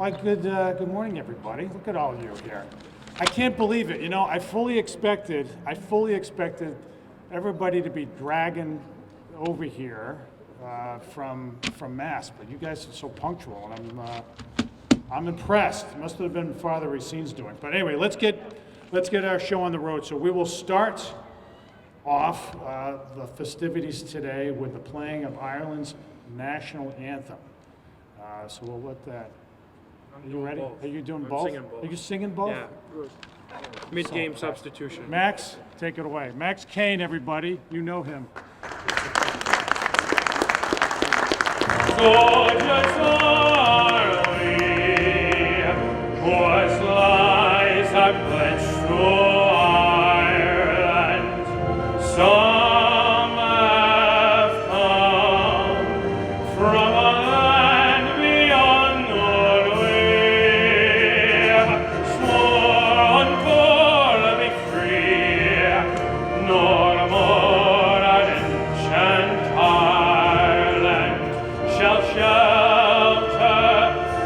Hi, good morning, everybody. Look at all of you here. I can't believe it. You know, I fully expected everybody to be dragging over here from Mass, but you guys are so punctual, and I'm impressed. It must have been Father Racine's doing. But anyway, let's get our show on the road. So we will start off the festivities today with the playing of Ireland's national anthem. So we'll let that. Are you ready? Both. Are you doing I'm both? singing both. Are you singing both? Yeah. Mid-game substitution. Max, take it away. Max Kane, everybody. You know him. Soldiers early, whose lives are pledged to Ireland. Some have come from a land beyond Norway, sworn to be free, nor more an ancient Ireland shall shelter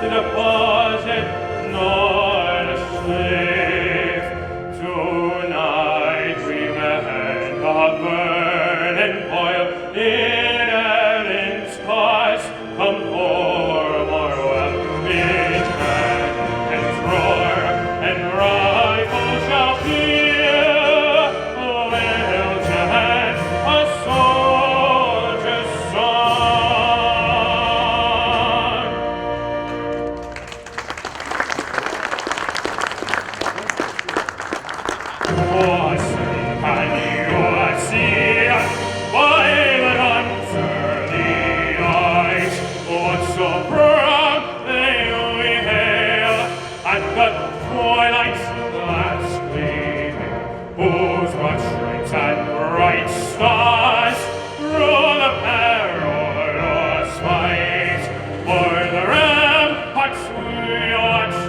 the deposit nor the slave. Tonight we mend a burning coil in Erin's cause. Come home or well in hand and roar and rifle shall hear. Will chant a soldier's song. Can you see violet under the eyes? What so proudly we hail at the twilight's last gleaming, whose broad stripes and bright stars through the perilous fight o'er the ramparts we watched,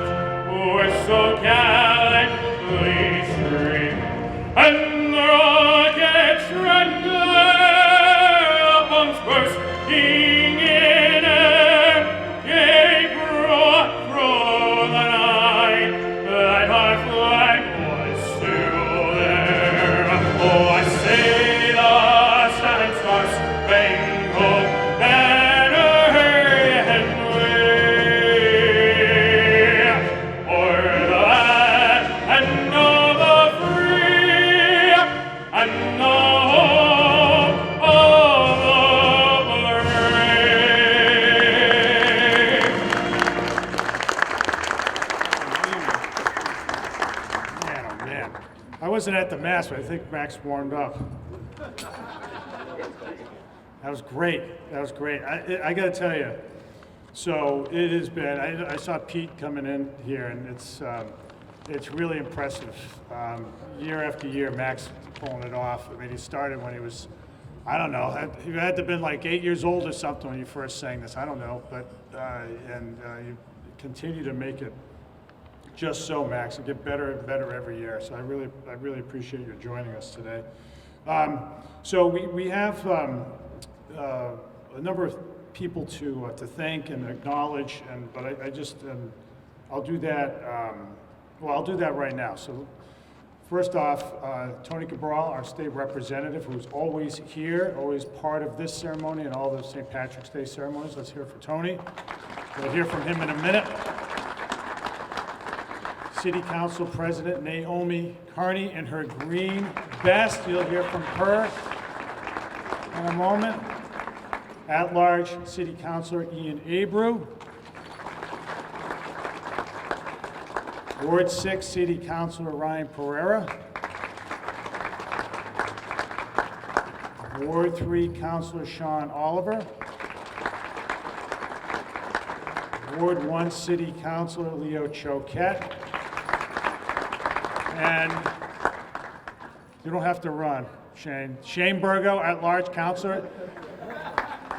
were so gallantly streaming, and the rockets red glare bombs bursting in air gave roar through the night that our flag was still there. Oh, I say the Seven Stars Spangled Banner and wave o'er the land and all the free and the home of the brave. Man, oh man. I wasn't at the Mass, but I think Max warmed up. That was great. That was great. I got to tell you, so it has been, I saw Pete coming in here, and it's really impressive. Year after year, Max pulling it off. I mean, he started when he was, I don't know, he had to have been like 8 years old or something when you first sang this. I don't know, but, you continue to make it just so, Max, and get better and better every year. So I really appreciate you joining us today. So we have a number of people to thank and acknowledge, but I just I'll do that. I'll do that right now. So first off, Tony Cabral, our state representative, who's always here, always part of this ceremony and all the St. Patrick's Day ceremonies. Let's hear for Tony. We'll hear from him in a minute. City Council President Naomi Carney in her green vest. You'll hear from her in a moment. At-large City Councilor Ian Abreu. Ward 6 City Councilor Ryan Pereira. Ward 3 Councilor Sean Oliver. Ward 1 City Councilor Leo Choquette. And you don't have to run, Shane. Shane Burgo, at-large councilor.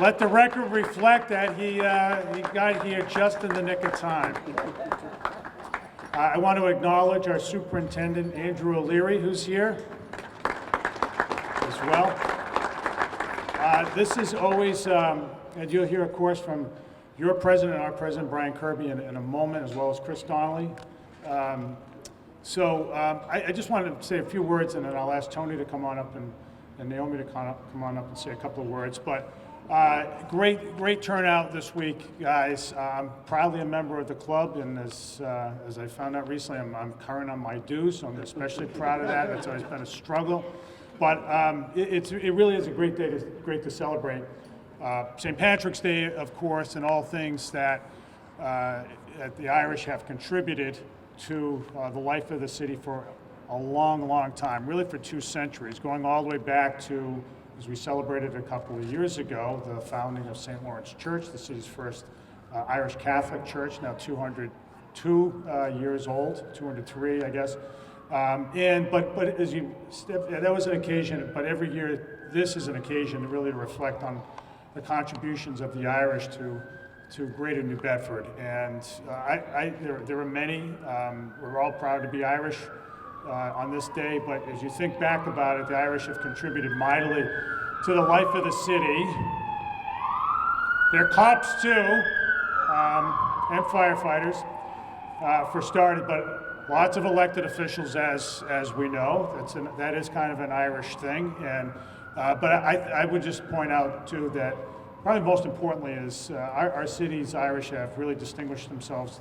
Let the record reflect that he got here just in the nick of time. I want to acknowledge our superintendent, Andrew O'Leary, who's here as well. This is always, and you'll hear, of course, from your president, our president, Brian Kirby, in a moment, as well as Chris Donnelly. I just wanted to say a few words, and then I'll ask Tony to come on up and Naomi to come on up and say a couple of words. But great turnout this week, guys. I'm proudly a member of the club, and as I found out recently, I'm current on my dues, so I'm especially proud of that. It's always been a struggle, but it really is a great day, great to celebrate St. Patrick's Day, of course, and all things that the Irish have contributed to the life of the city for a long, long time, really for 2 centuries, going all the way back to, as we celebrated a couple of years ago, the founding of St. Lawrence Church, the city's first Irish Catholic church, now 202 years old, 203, I guess. But as you step, that was an occasion, but every year this is an occasion really to reflect on the contributions of the Irish to Greater New Bedford. And there are many. We're all proud to be Irish on this day, but as you think back about it, the Irish have contributed mightily to the life of the city. They're cops too, and firefighters for starters, but lots of elected officials, as we know. That is kind of an Irish thing. And but I would just point out too that probably most importantly is our city's Irish have really distinguished themselves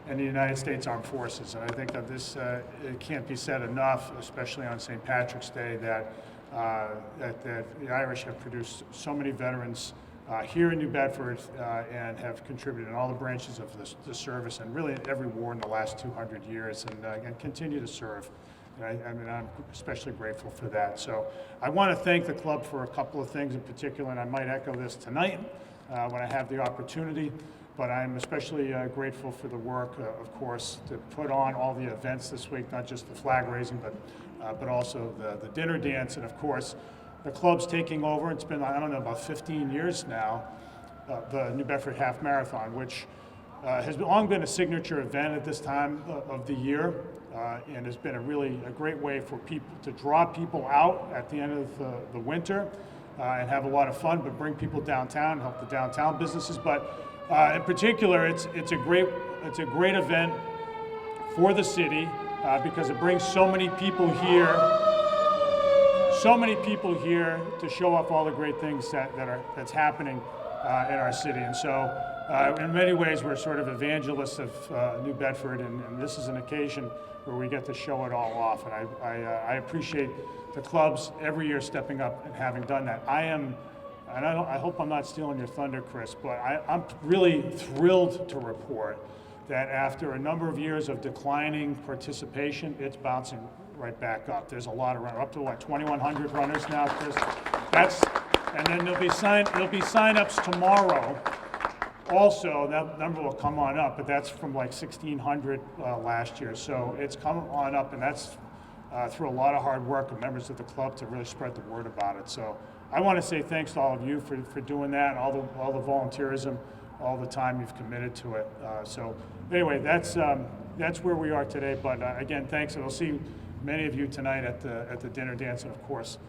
in the United States Armed Forces. And I think that this it can't be said enough, especially on St. Patrick's Day, that the Irish have produced so many veterans here in New Bedford and have contributed in all the branches of the service and really in every war in the last 200 years and continue to serve. And I'm especially grateful for that. So I want to thank the club for a couple of things in particular, and I might echo this tonight when I have the opportunity. But I'm especially grateful for the work, of course, to put on all the events this week, not just the flag raising, but also the dinner dance. And of course, the club's taking over. It's been, I don't know, about 15 years now, the New Bedford Half Marathon, which has long been a signature event at this time of the year, and has been a great way for people to draw people out at the end of the winter and have a lot of fun, but bring people downtown, help the downtown businesses. But in particular, it's a great event for the city because it brings so many people here to show off all the great things that's happening in our city. And so in many ways, we're sort of evangelists of New Bedford, and this is an occasion where we get to show it all off. And I appreciate the clubs every year stepping up and having done that. I hope I'm not stealing your thunder, Chris, but I'm really thrilled to report that after a number of years of declining participation, it's bouncing right back up. There's a lot of runners, up to 2,100 runners now, Chris. And then there'll be sign-ups tomorrow. Also, that number will come on up, but that's from like 1,600 last year. So it's come on up, and that's through a lot of hard work of members of the club to really spread the word about it. So I want to say thanks to all of you for doing that, and all the volunteerism, all the time you've committed to it. So anyway, that's where we are today. But again, thanks, and I'll see many of you tonight at the dinner dance, and of course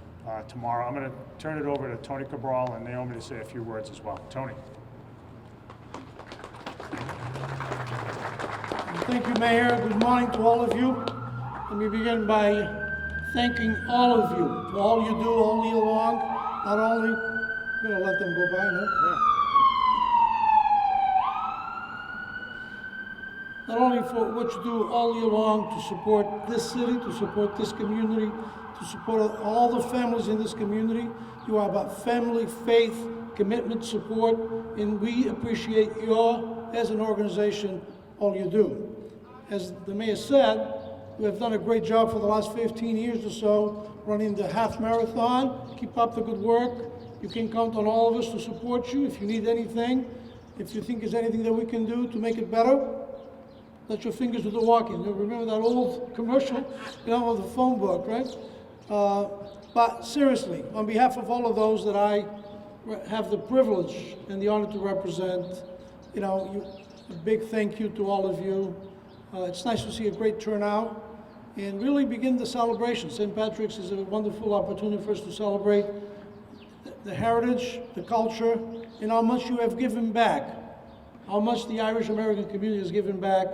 tomorrow. I'm going to turn it over to Tony Cabral and Naomi to say a few words as well. Tony. Thank you, Mayor. Good morning to all of you. Let me begin by thanking all of you for all you do all year long. Not only, I'm going to let them go by, no? Yeah. Not only for what you do all year long to support this city, to support this community, to support all the families in this community. You are about family, faith, commitment, support, and we appreciate your, as an organization, all you do. As the mayor said, we have done a great job for the last 15 years or so running the half marathon. Keep up the good work. You can count on all of us to support you if you need anything. If you think there's anything that we can do to make it better, let your fingers do the walking. You remember that old commercial, of the phone book, right? But seriously, on behalf of all of those that I have the privilege and the honor to represent, a big thank you to all of you. It's nice to see a great turnout and really begin the celebration. St. Patrick's is a wonderful opportunity for us to celebrate the heritage, the culture, and how much you have given back how much the Irish American community has given back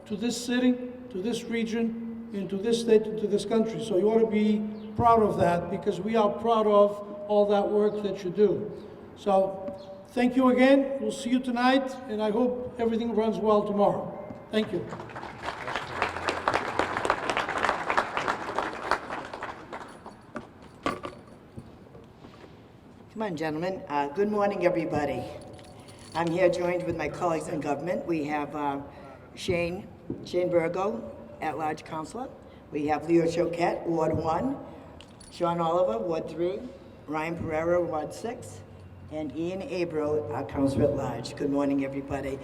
to this city, to this region, and to this state, and to this country. So you ought to be proud of that, because we are proud of all that work that you do. So thank you again. We'll see you tonight, and I hope everything runs well tomorrow. Thank you. Come on, gentlemen. Good morning, everybody. I'm here joined with my colleagues in government. We have Shane Burgo, at-large councillor. We have Leo Choquette, Ward 1, Sean Oliver, Ward 3, Ryan Pereira, Ward 6, and Ian Abro, our councillor at large. Good morning, everybody.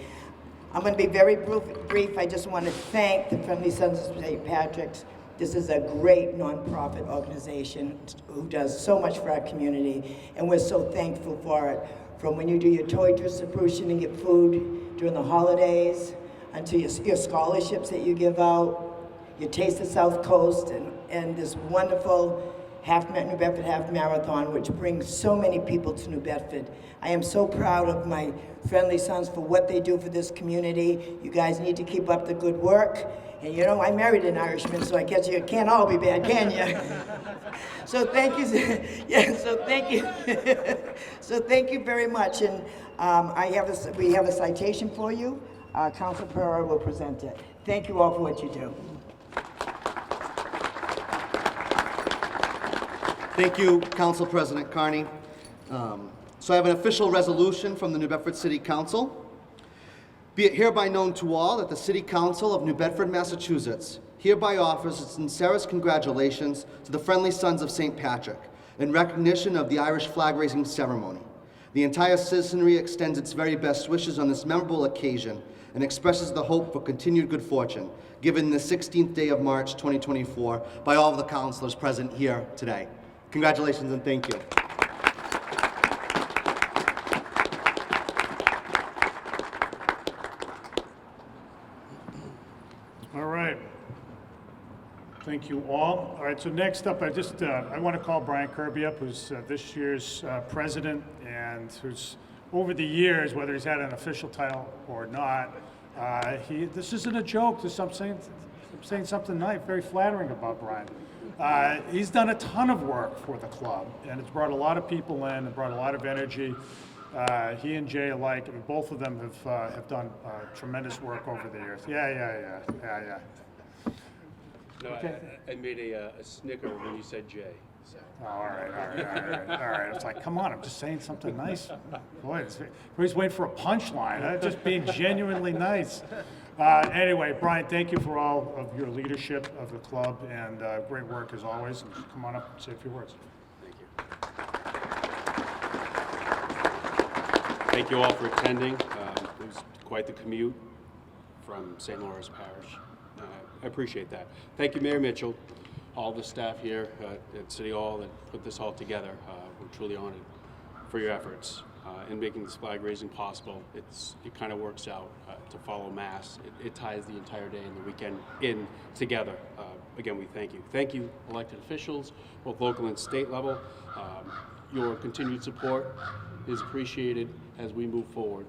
I'm going to be very brief. I just want to thank the Friendly Sons of St. Patrick's. This is a great nonprofit organization who does so much for our community, and we're so thankful for it. From when you do your toy distribution and get food during the holidays, until your scholarships that you give out, your Taste the South Coast, and this wonderful New Bedford Half Marathon, which brings so many people to New Bedford. I am so proud of my Friendly Sons for what they do for this community. You guys need to keep up the good work. And you know, I married an Irishman, so I guess you can't all be bad, can you? So thank you. Yeah, so thank you. So thank you very much. And we have a citation for you. Councilor Pereira will present it. Thank you all for what you do. Thank you, Council President Carney. So I have an official resolution from the New Bedford City Council. Be it hereby known to all that the City Council of New Bedford, Massachusetts hereby offers its sincerest congratulations to the Friendly Sons of St. Patrick in recognition of the Irish flag-raising ceremony. The entire citizenry extends its very best wishes on this memorable occasion and expresses the hope for continued good fortune, given the 16th day of March 2024 by all of the councilors present here today. Congratulations and thank you. All right. Thank you all. All right, so next up, I want to call Brian Kirby up, who's this year's president, and who's over the years, whether he's had an official title or not, this isn't a joke. I'm saying something nice, very flattering about Brian. He's done a ton of work for the club, and it's brought a lot of people in and brought a lot of energy. He and Jay alike, I mean, both of them have done tremendous work over the years. Yeah. No, Okay. I made a snicker when you said Jay. So. Oh, all right. It's like, come on, I'm just saying something nice. Boy, everybody's waiting for a punchline. I'm just being genuinely nice. Anyway, Brian, thank you for all of your leadership of the club, and great work as always. And come on up and say a few words. Thank you. Thank you all for attending. It was quite the commute from St. Lawrence Parish. I appreciate that. Thank you, Mayor Mitchell, all the staff here at City Hall that put this all together. We're truly honored for your efforts in making this flag raising possible. It kind of works out to follow Mass. It ties the entire day and the weekend in together. Again, we thank you. Thank you, elected officials, both local and state level. Your continued support is appreciated as we move forward,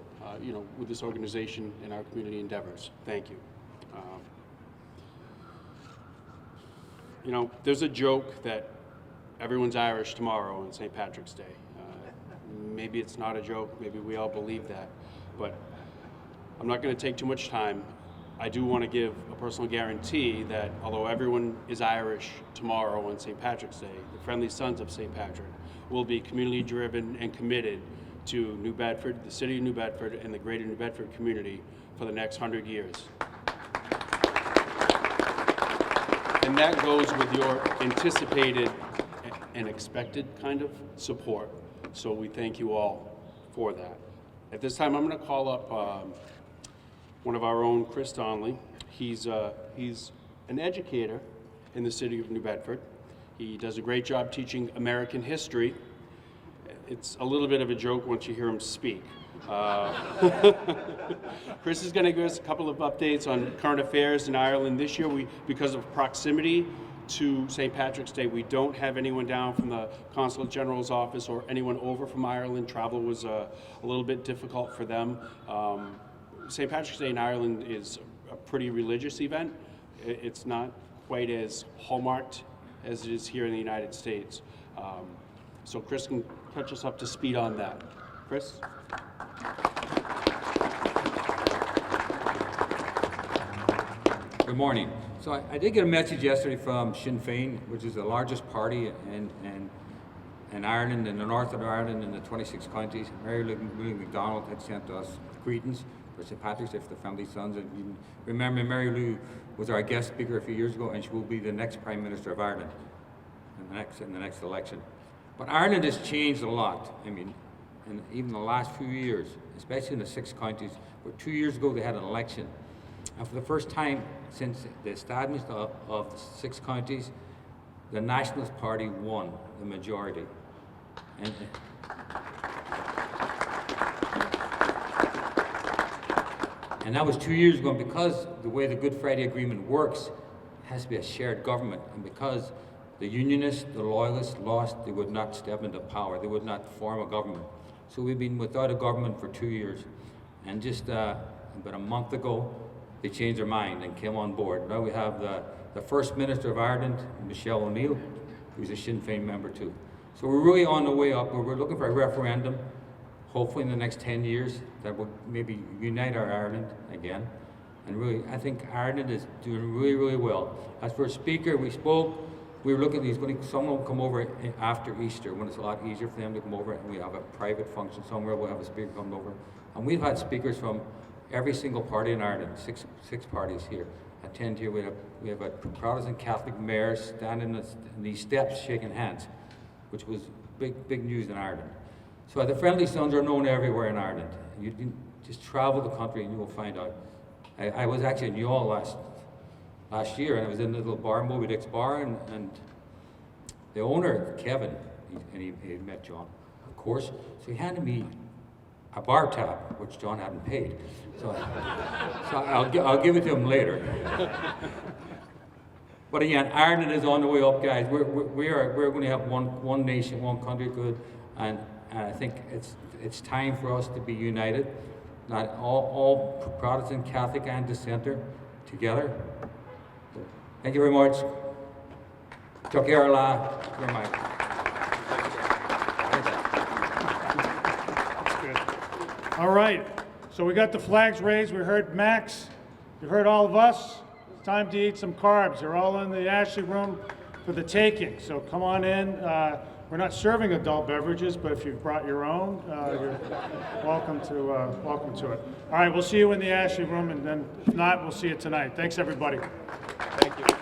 with this organization and our community endeavors. Thank you. There's a joke that everyone's Irish tomorrow on St. Patrick's Day. Maybe it's not a joke, maybe we all believe that, but I'm not going to take too much time. I do want to give a personal guarantee that although everyone is Irish tomorrow on St. Patrick's Day, the Friendly Sons of St. Patrick will be community driven and committed to New Bedford, the city of New Bedford, and the greater New Bedford community for the next 100 years. And that goes with your anticipated and expected kind of support. So we thank you all for that. At this time, I'm going to call up one of our own, Chris Donnelly. He's an educator in the city of New Bedford. He does a great job teaching American history. It's a little bit of a joke once you hear him speak. Chris is going to give us a couple of updates on current affairs in Ireland this year. Because of proximity to St. Patrick's Day, we don't have anyone down from the Consulate General's office or anyone over from Ireland. Travel was a little bit difficult for them. St. Patrick's Day in Ireland is a pretty religious event. It's not quite as hallmarked as it is here in the United States. So Chris can catch us up to speed on that. Chris? Good morning. So I did get a message yesterday from Sinn Féin, which is the largest party in Ireland, in the north of Ireland, in the 26 counties. Mary Lou McDonald had sent us greetings for St. Patrick's Day for the Family Sons. And you remember, Mary Lou was our guest speaker a few years ago, and she will be the next Prime Minister of Ireland in the next election. But Ireland has changed a lot. I mean, in even the last few years, especially in the 6 counties, where 2 years ago they had an election. And for the first time since the establishment of the 6 counties, the Nationalist Party won the majority. And that was 2 years ago, and because the way the Good Friday Agreement works, it has to be a shared government. And because the Unionists, the Loyalists lost, they would not step into power. They would not form a government. So we've been without a government for 2 years. And just about a month ago, they changed their mind and came on board. Now we have the First Minister of Ireland, Michelle O'Neill, who's a Sinn Féin member too. So we're really on the way up. We're looking for a referendum, hopefully in the next 10 years, that will maybe unite our Ireland again. And really, I think Ireland is doing really, really well. As for a speaker, we spoke. We were looking at someone will come over after Easter when it's a lot easier for them to come over, and we have a private function somewhere. We'll have a speaker come over. And we've had speakers from every single party in Ireland, six parties here, attend here. We have a Protestant Catholic mayor standing in these steps shaking hands, which was big news in Ireland. So the Friendly Sons are known everywhere in Ireland. You can just travel the country and you will find out. I was actually in Youghal last year, and I was in a little bar, Moby Dick's bar, and the owner, Kevin, he met John, of course, so he handed me a bar tab, which John hadn't paid. So I'll give it to him later. But again, Ireland is on the way up, guys. We're going to have one nation, one country, good, and I think it's time for us to be united. Not all Protestant, Catholic, and Dissenter together. Thank you very much. Took care of your mic. All right, so we got the flags raised. We heard Max. You heard all of us. It's time to eat some carbs. They're all in the Ashley room for the taking. So come on in. We're not serving adult beverages, but if you've brought your own, you're welcome to it. All right, we'll see you in the Ashley room, and then if not, we'll see you tonight. Thanks, everybody. Thank you.